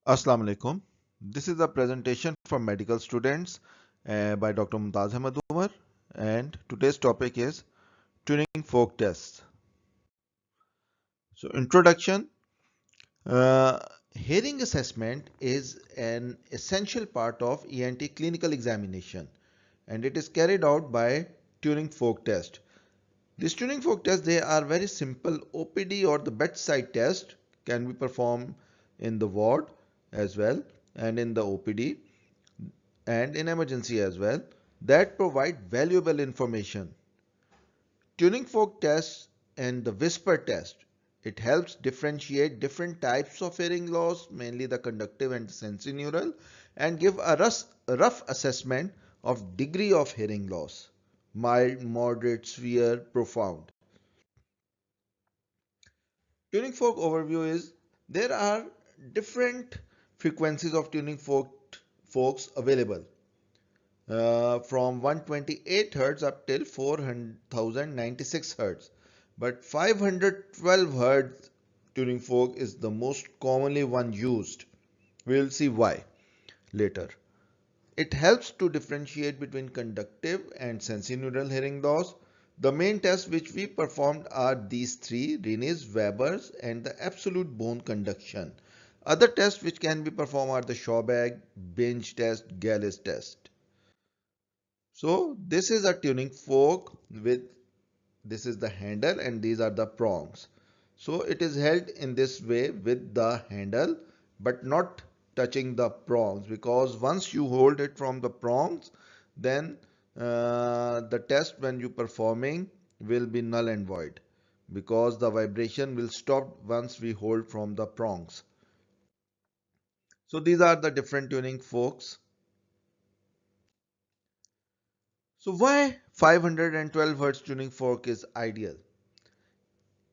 Assalamu alaikum. This is a presentation for medical students by Dr. Mumtaz Ahmed Umar, and today's topic is tuning fork tests. So, introduction. Uh, Hearing assessment is an essential part of ENT clinical examination, and it is carried out by tuning fork test. These tuning fork tests, they are very simple OPD or the bedside test, can be performed in the ward as well and in the OPD and in emergency as well, that provide valuable information. Tuning fork test and the whisper test, it helps differentiate different types of hearing loss, mainly the conductive and sensorineural, and give a rough assessment of degree of hearing loss: mild, moderate, severe, profound. Tuning fork overview is there are different frequencies of forks available, from 128 Hz up till 4096 Hz. But 512 Hz tuning fork is the most commonly one used. We'll see why later. It helps to differentiate between conductive and sensorineural hearing loss. The main tests which we performed are these three: Rinne's, Weber's, and the absolute bone conduction. Other tests which can be performed are the Shawbag, Binge test, Gallis test. So this is a tuning fork with, this is the handle and these are the prongs. So it is held in this way with the handle but not touching the prongs, because once you hold it from the prongs, then the test when you performing will be null and void, because the vibration will stop once we hold from the prongs. So these are the different tuning forks. So why 512 Hz tuning fork is ideal?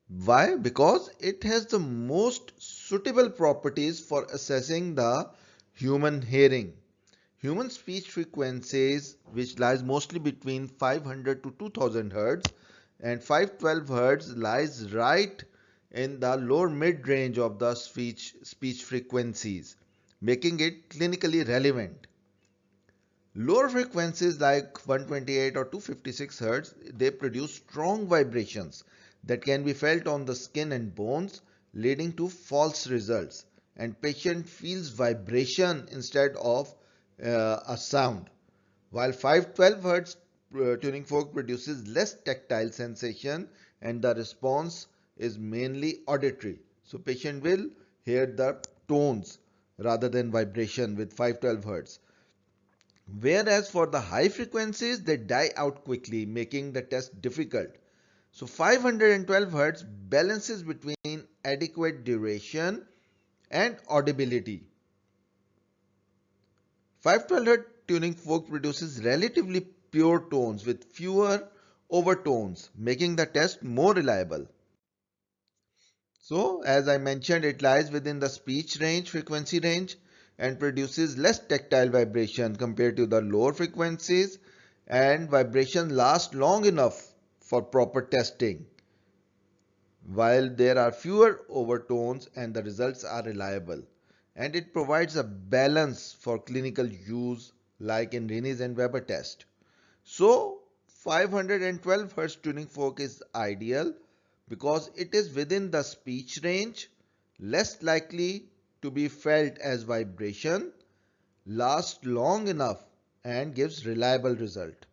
Why? Because it has the most suitable properties for assessing the human hearing. Human speech frequencies, which lies mostly between 500 to 2000 Hz, and 512 Hz lies right in the lower mid range of the speech frequencies, making it clinically relevant. Lower frequencies like 128 or 256 Hz, they produce strong vibrations that can be felt on the skin and bones, leading to false results, and patient feels vibration instead of a sound. While 512 Hz tuning fork produces less tactile sensation and the response is mainly auditory. So patient will hear the tones rather than vibration with 512 Hz. Whereas for the high frequencies, they die out quickly, making the test difficult. So 512 Hz balances between adequate duration and audibility. 512 Hz tuning fork produces relatively pure tones with fewer overtones, making the test more reliable. So, as I mentioned, it lies within the speech range, frequency range, and produces less tactile vibration compared to the lower frequencies, and vibration lasts long enough for proper testing, while there are fewer overtones and the results are reliable. And it provides a balance for clinical use like in Rinne's and Weber test. So 512 Hz tuning fork is ideal because it is within the speech range, less likely to be felt as vibration, lasts long enough, and gives reliable result.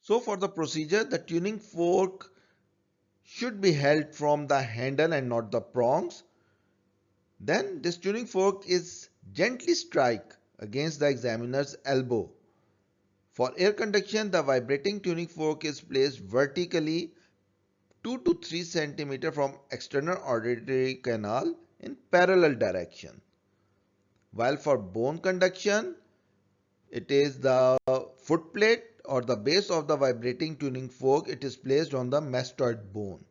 So for the procedure, the tuning fork should be held from the handle and not the prongs. Then this tuning fork is gently strike against the examiner's elbow. For air conduction, the vibrating tuning fork is placed vertically 2 to 3 cm from external auditory canal in parallel direction. While for bone conduction, it is the foot plate or the base of the vibrating tuning fork, it is placed on the mastoid bone.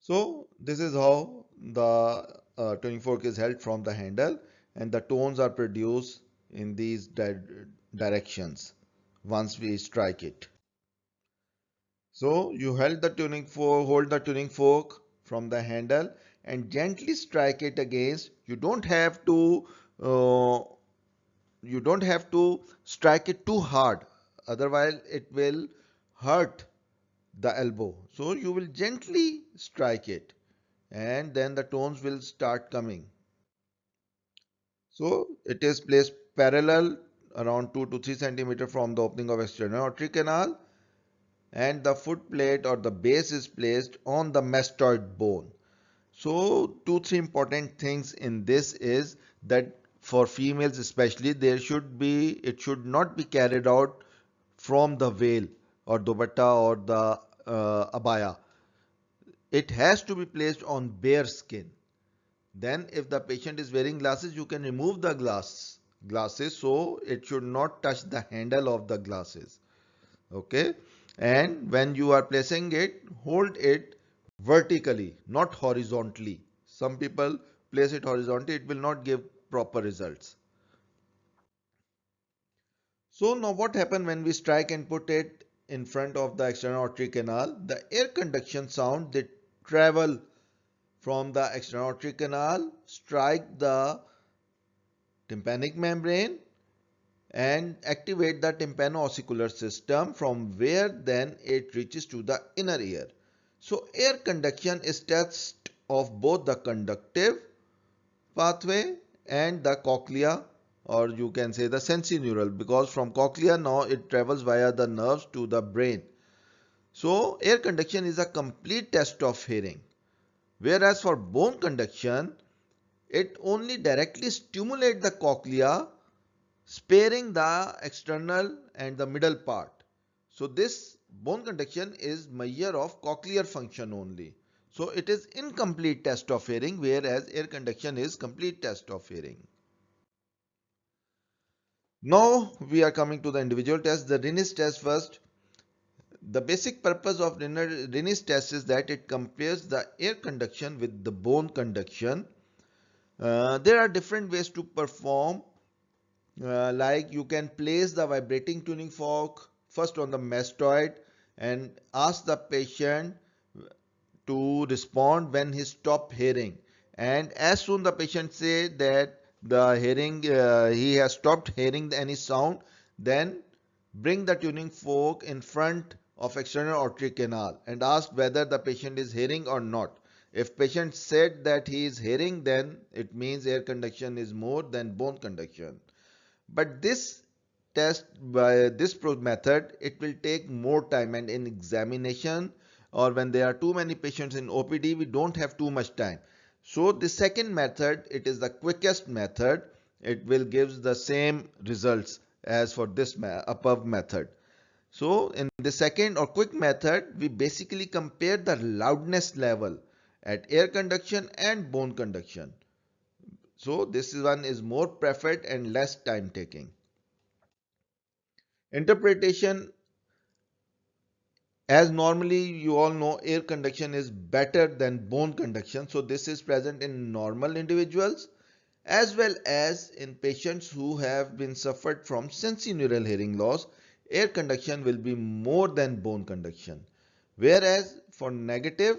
So this is how the tuning fork is held from the handle, and the tones are produced in these directions once we strike it. So you hold the tuning fork from the handle and gently strike it against. Uh, you don't have to strike it too hard, otherwise it will hurt the elbow. So you will gently strike it and then the tones will start coming. So it is placed parallel around 2 to 3 centimeter from the opening of external aortic canal, and the foot plate or the base is placed on the mastoid bone. So two three important things in this is that for females especially, it should not be carried out from the veil or dupatta or the abaya. It has to be placed on bare skin. Then if the patient is wearing glasses, you can remove the glasses, so it should not touch the handle of the glasses. Okay, and when you are placing it, hold it vertically, not horizontally. Some people place it horizontally, it will not give proper results. So now what happens when we strike and put it in front of the external aortic canal? The air conduction sound, they travel from the external aortic canal, strike the tympanic membrane and activate the tympano-ossicular system, from where then it reaches to the inner ear. So air conduction is test of both the conductive pathway and the cochlea, or you can say the sensorineural, because from cochlea now it travels via the nerves to the brain. So air conduction is a complete test of hearing. Whereas for bone conduction, it only directly stimulates the cochlea, sparing the external and the middle part. So this bone conduction is measure of cochlear function only. So it is incomplete test of hearing, whereas air conduction is complete test of hearing. Now we are coming to the individual test. The Rinne's test first. The basic purpose of Rinne's test is that it compares the air conduction with the bone conduction. There are different ways to perform. Like you can place the vibrating tuning fork first on the mastoid and ask the patient to respond when he stop hearing, and as soon the patient say that he has stopped hearing any sound, then bring the tuning fork in front of external aortic canal and ask whether the patient is hearing or not. If patient said that he is hearing, then it means air conduction is more than bone conduction. But this test by this method, it will take more time, and in examination or when there are too many patients in OPD, we don't have too much time. So the second method, it is the quickest method. It will give the same results as for this above method. So in the second or quick method, we basically compare the loudness level at air conduction and bone conduction. So this one is more preferred and less time taking. Interpretation, as normally you all know, air conduction is better than bone conduction. So this is present in normal individuals as well as in patients who have been suffered from sensorineural hearing loss. Air conduction will be more than bone conduction. Whereas for negative,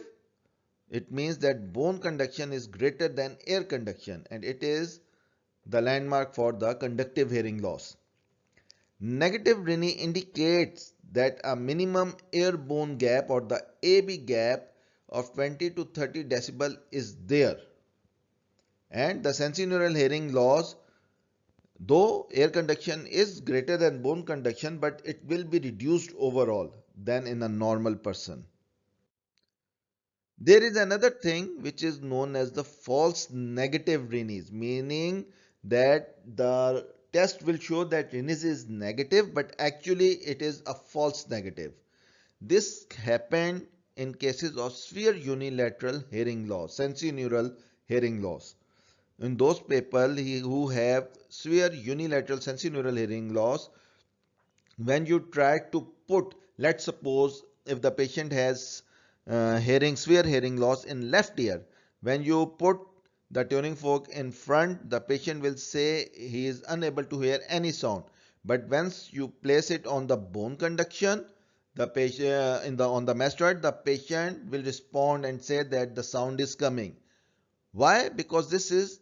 it means that bone conduction is greater than air conduction, and it is the landmark for the conductive hearing loss. Negative Rinne indicates that a minimum air-bone gap or the AB gap of 20 to 30 decibel is there. And the sensorineural hearing loss, though air conduction is greater than bone conduction, but it will be reduced overall than in a normal person. There is another thing which is known as the false negative Rinne's, meaning that the test will show that Rinne's is negative, but actually it is a false negative. This happened in cases of severe unilateral hearing loss, sensorineural hearing loss. In those people who have severe unilateral sensorineural hearing loss, when you try to put, let's suppose if the patient has severe hearing loss in left ear, when you put the tuning fork in front, the patient will say he is unable to hear any sound. But once you place it on the bone conduction, the patient in the on the mastoid, the patient will respond and say that the sound is coming. Why? Because this is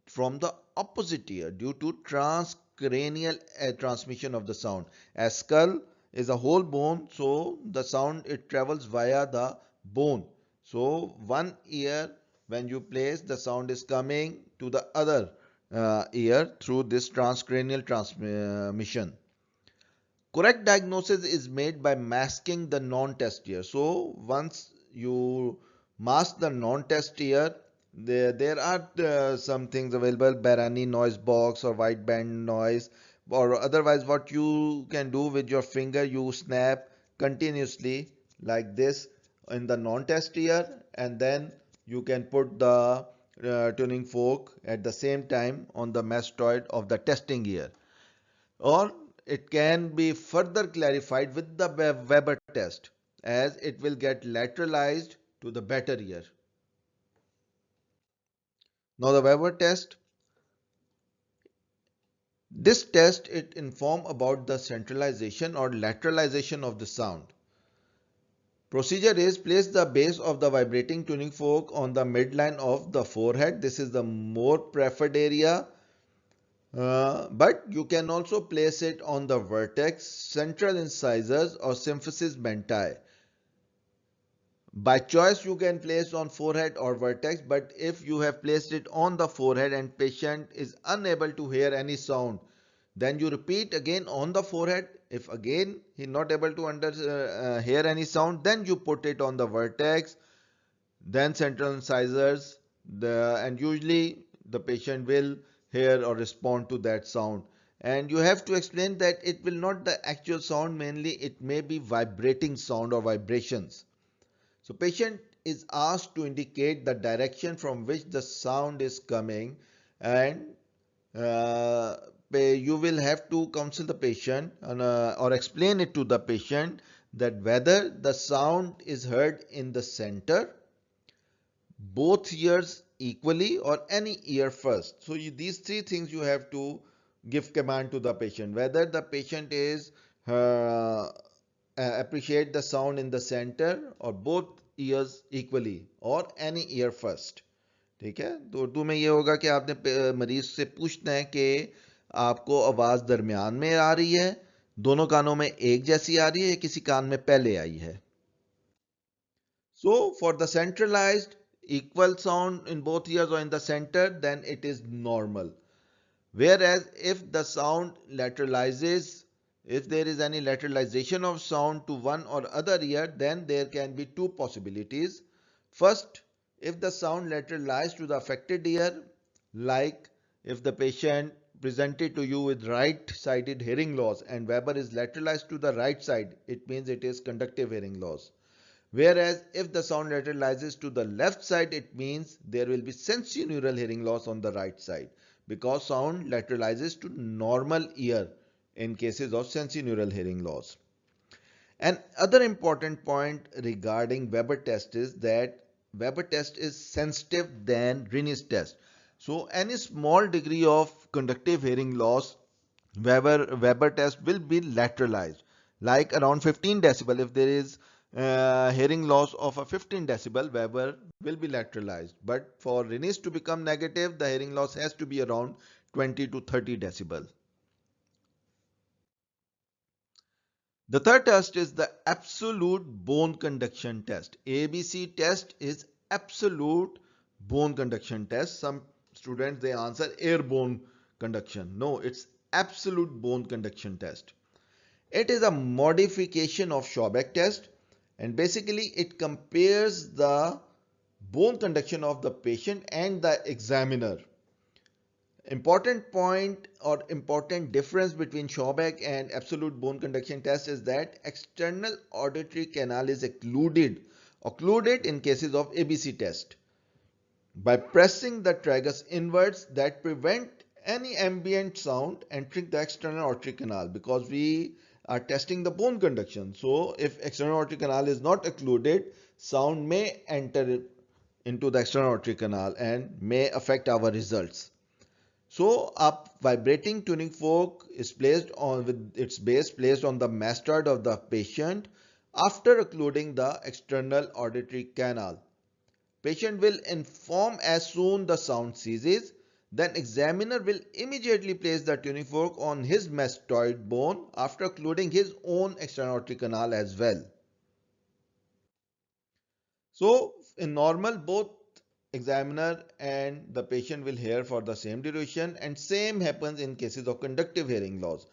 from the opposite ear due to transcranial transmission of the sound. As skull is a whole bone, so the sound it travels via the bone. So one ear, when you place, the sound is coming to the other ear through this transcranial transmission. Correct diagnosis is made by masking the non-test ear. So once you mask the non-test ear, there are some things available, Barani noise box or wideband noise, or otherwise what you can do with your finger, you snap continuously like this in the non-test ear, and then you can put the tuning fork at the same time on the mastoid of the testing ear. Or it can be further clarified with the Weber test, as it will get lateralized to the better ear. Now the Weber test, this test it inform about the centralization or lateralization of the sound. Procedure is place the base of the vibrating tuning fork on the midline of the forehead. This is the more preferred area. But you can also place it on the vertex, central incisors or symphysis mentae. By choice you can place on forehead or vertex, but if you have placed it on the forehead and patient is unable to hear any sound, then you repeat again on the forehead. If again he not able to hear any sound, then you put it on the vertex, then central incisors, and usually the patient will hear or respond to that sound. And you have to explain that it will not the actual sound, mainly it may be vibrating sound or vibrations. So patient is asked to indicate the direction from which the sound is coming, and uh, you will have to counsel the patient or explain it to the patient that whether the sound is heard in the center, both ears equally, or any ear first. So these three things you have to give command to the patient, whether the patient is appreciate the sound in the center or both ears equally or any ear first. ठीक है, तो उर्दू में ये होगा कि आपने मरीज से पूछना है कि आपको आवाज दरमियान में आ रही है, दोनों कानों में एक जैसी आ रही है या किसी कान में पहले आई है. So for the centralized equal sound in both ears or in the center, then it is normal. Whereas if the sound lateralizes, if there is any lateralization of sound to one or other ear, then there can be two possibilities. First, if the sound lateralized to the affected ear, like if the patient presented to you with right-sided hearing loss and Weber is lateralized to the right side, it means it is conductive hearing loss. Whereas if the sound lateralizes to the left side, it means there will be sensorineural hearing loss on the right side, because sound lateralizes to normal ear in cases of sensorineural hearing loss. An other important point regarding Weber test is that Weber test is sensitive than Rinne's test. So any small degree of conductive hearing loss, Weber test will be lateralized, like around 15 decibel. If there is hearing loss of a 15 decibel, Weber will be lateralized. But for Rinne's to become negative, the hearing loss has to be around 20 to 30 decibel. The third test is the absolute bone conduction test. ABC test is absolute bone conduction test. Some students they answer airborne conduction. No, it's absolute bone conduction test. It is a modification of Schaubeck test, and basically it compares the bone conduction of the patient and the examiner. Important point or important difference between Schaubeck and absolute bone conduction test is that external auditory canal is occluded in cases of ABC test by pressing the tragus inwards, that prevent any ambient sound entering the external auditory canal, because we are testing the bone conduction. So if external auditory canal is not occluded, sound may enter into the external auditory canal and may affect our results. So a vibrating tuning fork is placed on with its base placed on the mastoid of the patient after occluding the external auditory canal. Patient will inform as soon the sound ceases. Then examiner will immediately place the tuning fork on his mastoid bone after occluding his own external auditory canal as well. So in normal, both examiner and the patient will hear for the same duration, and same happens in cases of conductive hearing loss.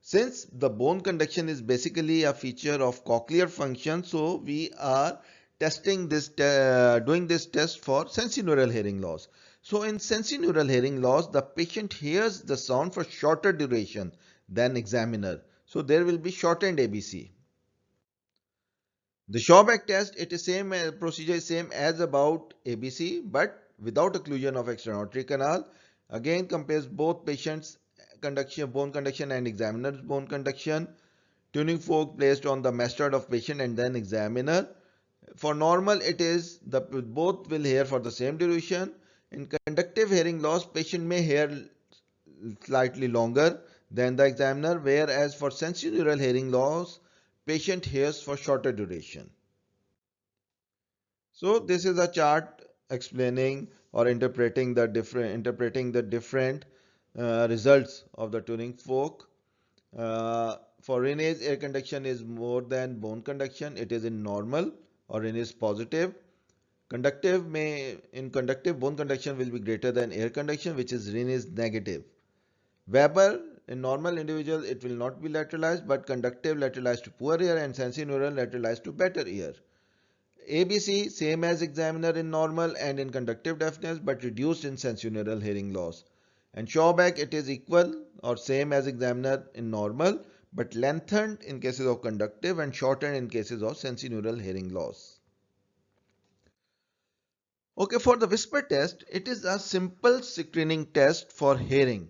Since the bone conduction is basically a feature of cochlear function, so we are doing this test for sensorineural hearing loss. So in sensorineural hearing loss, the patient hears the sound for shorter duration than examiner. So there will be shortened ABC. The Schaubeck test, it is same procedure is same as about ABC, but without occlusion of external auditory canal. Again, compares both patients' conduction, bone conduction, and examiner's bone conduction. Tuning fork placed on the mastoid of patient and then examiner. For normal, it is the both will hear for the same duration. In conductive hearing loss, patient may hear slightly longer than the examiner, whereas for sensorineural hearing loss, patient hears for shorter duration. So this is a chart explaining or interpreting the different results of the tuning fork. For Rinne's, air conduction is more than bone conduction. It is in normal, or Rinne is positive. Conductive bone conduction will be greater than air conduction, which is Rinne is negative. Weber, in normal individual, it will not be lateralized, but conductive lateralized to poor ear and sensorineural lateralized to better ear. ABC, same as examiner in normal and in conductive deafness, but reduced in sensorineural hearing loss. And Schaubeck, it is equal or same as examiner in normal, but lengthened in cases of conductive and shortened in cases of sensorineural hearing loss. Okay, for the whisper test, it is a simple screening test for hearing.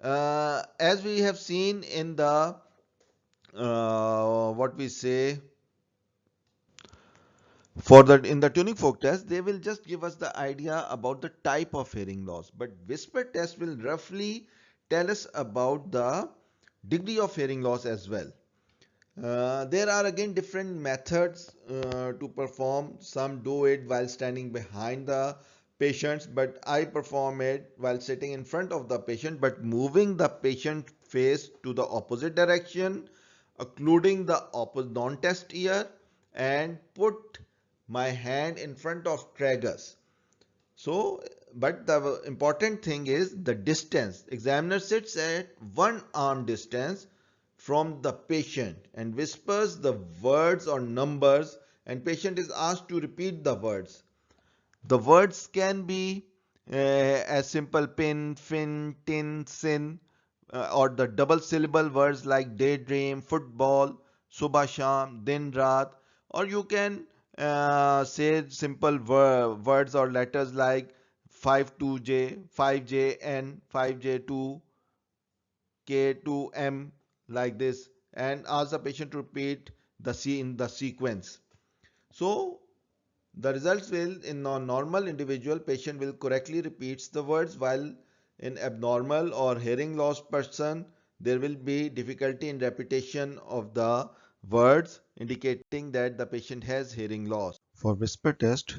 As we have seen in the what we say for the in the tuning fork test, they will just give us the idea about the type of hearing loss, but whisper test will roughly tell us about the degree of hearing loss as well. There are again different methods to perform. Some do it while standing behind the patients, but I perform it while sitting in front of the patient, but moving the patient face to the opposite direction, occluding the opposite non-test ear, and put my hand in front of tragus. So, but the important thing is the distance. Examiner sits at one arm distance from the patient and whispers the words or numbers, and patient is asked to repeat the words. The words can be as simple pin, fin, tin, sin, or the double syllable words like daydream, football, subah sham, din raat, or you can say simple words or letters like 52J, 5JN, 5J2, K2M, like this, and ask the patient to repeat the C in the sequence. So the results will, in non-normal individual, patient will correctly repeats the words, while in abnormal or hearing loss person, there will be difficulty in repetition of the words, indicating that the patient has hearing loss. For whisper test,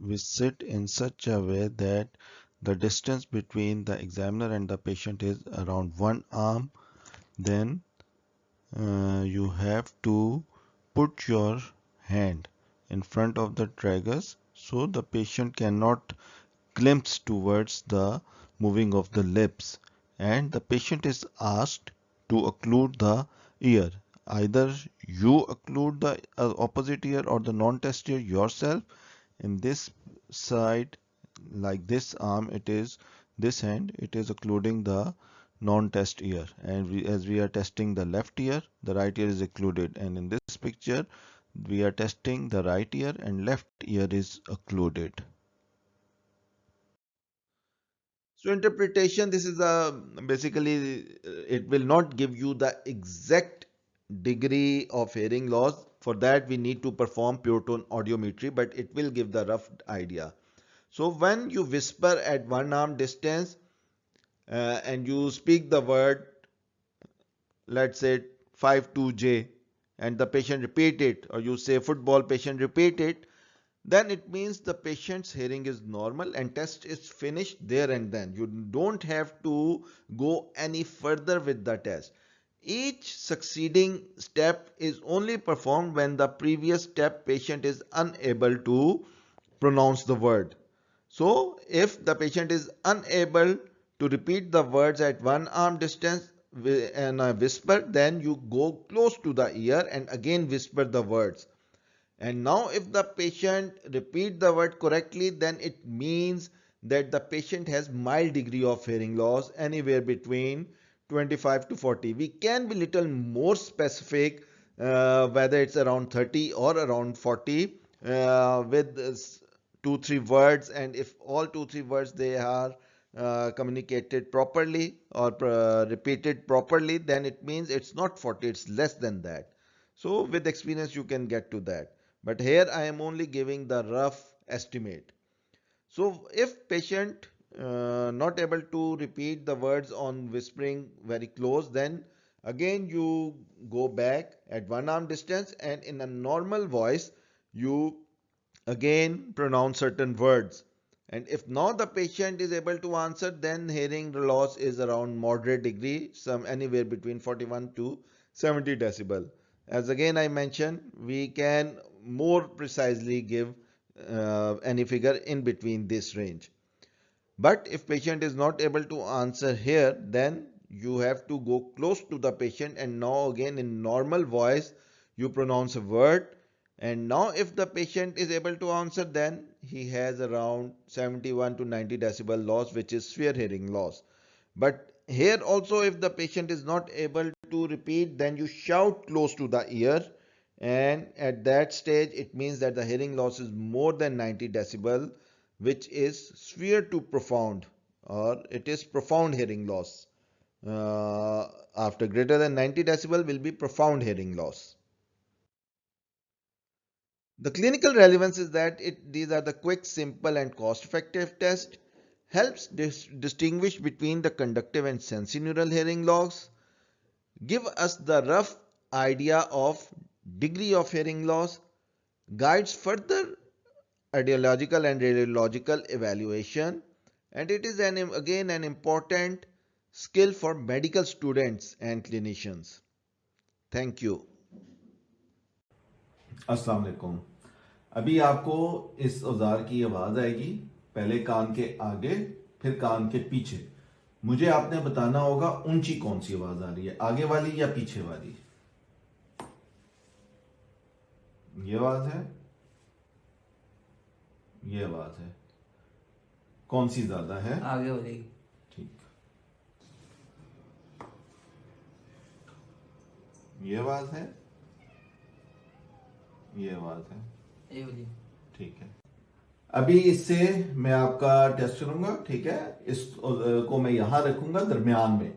we sit in such a way that the distance between the examiner and the patient is around one arm. Then you have to put your hand in front of the tragus so the patient cannot glimpse towards the moving of the lips, and the patient is asked to occlude the ear. Either you occlude the opposite ear or the non-test ear yourself. In this side, like this arm, it is this hand, it is occluding the non-test ear, and as we are testing the left ear, the right ear is occluded, and in this picture we are testing the right ear and left ear is occluded. So interpretation, this is a basically it will not give you the exact degree of hearing loss. For that we need to perform pure tone audiometry, but it will give the rough idea. So when you whisper at one arm distance and you speak the word, let's say 52J, and the patient repeat it, or you say football, patient repeat it, then it means the patient's hearing is normal and test is finished there and then. You don't have to go any further with the test. Each succeeding step is only performed when the previous step patient is unable to pronounce the word. So if the patient is unable to repeat the words at one arm distance and a whisper, then you go close to the ear and again whisper the words. And now if the patient repeat the word correctly, then it means that the patient has mild degree of hearing loss, anywhere between 25 to 40. We can be little more specific, whether it's around 30 or around 40, with 2 3 words, and if all 2 3 words they are communicated properly or repeated properly, then it means it's not 40, it's less than that. So with experience you can get to that, but here I am only giving the rough estimate. So if patient not able to repeat the words on whispering very close, then again you go back at one arm distance and in a normal voice you again pronounce certain words. And if now the patient is able to answer, then hearing loss is around moderate degree, some anywhere between 41 to 70 decibel. As again I mentioned, we can more precisely give any figure in between this range. But if patient is not able to answer here, then you have to go close to the patient and now again in normal voice you pronounce a word. And now if the patient is able to answer, then he has around 71 to 90 decibel loss, which is severe hearing loss. But here also if the patient is not able to repeat, then you shout close to the ear, and at that stage it means that the hearing loss is more than 90 decibel, which is severe to profound, or it is profound hearing loss. After greater than 90 decibel will be profound hearing loss. The clinical relevance is that these are the quick, simple and cost-effective tests, helps distinguish between the conductive and sensorineural hearing loss, give us the rough idea of degree of hearing loss, guides further audiological and radiological evaluation, and it is again an important skill for medical students and clinicians. Thank you. अस्सलाम वालेकुम। अभी आपको इस औजार की आवाज आएगी, पहले कान के आगे फिर कान के पीछे। मुझे आपने बताना होगा ऊंची कौन सी आवाज आ रही है, आगे वाली या पीछे वाली। ये आवाज है, ये आवाज है, कौन सी ज्यादा है? आगे वाली। ठीक, ये आवाज है, ये आवाज है, ये वाली। ठीक है। अभी इससे मैं आपका टेस्ट करूंगा, ठीक है। इसको मैं यहां रखूंगा दरमियान में।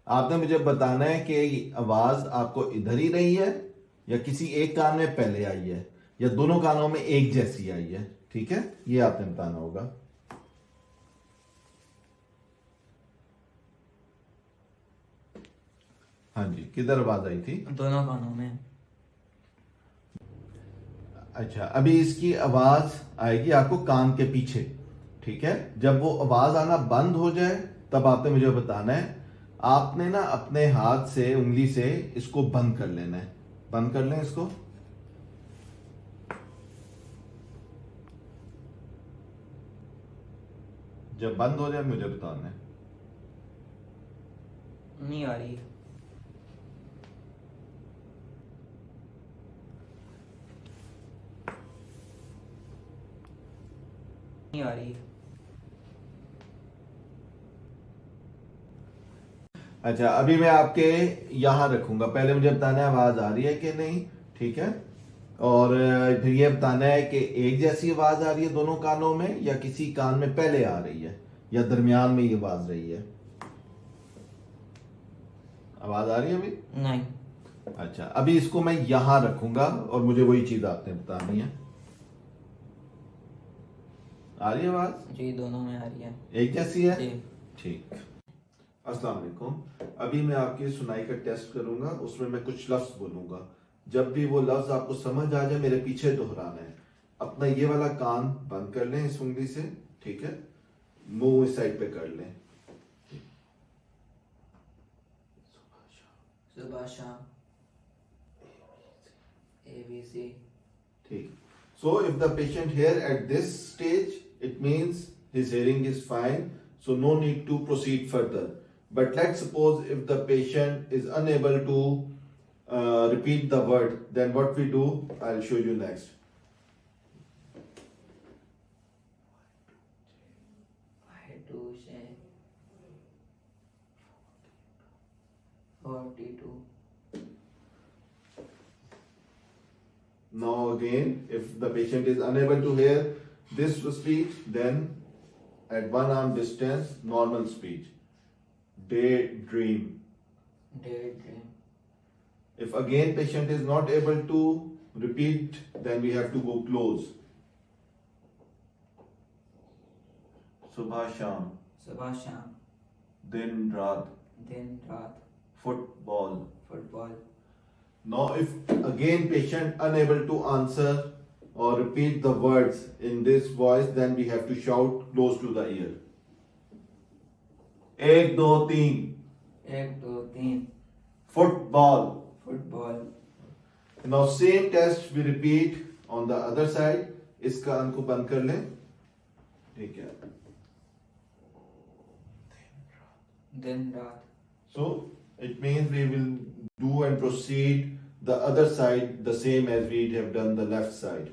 आपने मुझे बताना है कि आवाज आपको इधर ही रही है या किसी एक कान में पहले आई है या दोनों कानों में एक जैसी आई है, ठीक है। ये आपने बताना होगा। हाँ जी, किधर आवाज आई थी? दोनों कानों में। अच्छा, अभी इसकी आवाज आएगी आपको कान के पीछे, ठीक है। जब वो आवाज आना बंद हो जाए तब आपने मुझे बताना है। आपने ना अपने हाथ से, उंगली से इसको बंद कर लेना है। बंद कर लें इसको। जब बंद हो जाए मुझे बताना है। नहीं आ रही। नहीं आ रही। अच्छा, अभी मैं आपके यहां रखूंगा। पहले मुझे बताना है आवाज आ रही है कि नहीं, ठीक है। और फिर ये बताना है कि एक जैसी आवाज आ रही है दोनों कानों में या किसी कान में पहले आ रही है या दरमियान में ये आवाज रही है। आवाज आ रही है अभी? नहीं। अच्छा, अभी इसको मैं यहां रखूंगा और मुझे वही चीज आपने बतानी है। आ रही है आवाज? जी, दोनों में आ रही है। एक जैसी है? जी। ठीक। अस्सलाम वालेकुम। अभी मैं आपकी सुनाई का टेस्ट करूंगा, उसमें मैं कुछ लफ्ज बोलूंगा। जब भी वो लफ्ज आपको समझ आ जाए मेरे पीछे दोहराना है। अपना ये वाला कान बंद कर लें इस उंगली से, ठीक है, मुंह इस साइड पे कर लें। सुबह शाम ABC ठीक। So if the patient here at this stage, it means his hearing is fine, so no need to proceed further. But let's suppose if the patient is unable to repeat the word, then what we do, I'll show you next. I do say 42 Now again, if the patient is unable to hear this speech, then at one arm distance, normal speech. Daydream. daydream If again patient is not able to repeat, then we have to go close. Subha Sham, सुबह शाम Din Raat, दिन रात football. Football Now if again patient unable to answer or repeat the words in this voice, then we have to shout close to the ear. एक दो तीन, 1 2 3 football. Football Now same test we repeat on the other side. इस कान को बंद कर लें, ठीक है। दिन रात So it means we will do and proceed the other side the same as we have done the left side.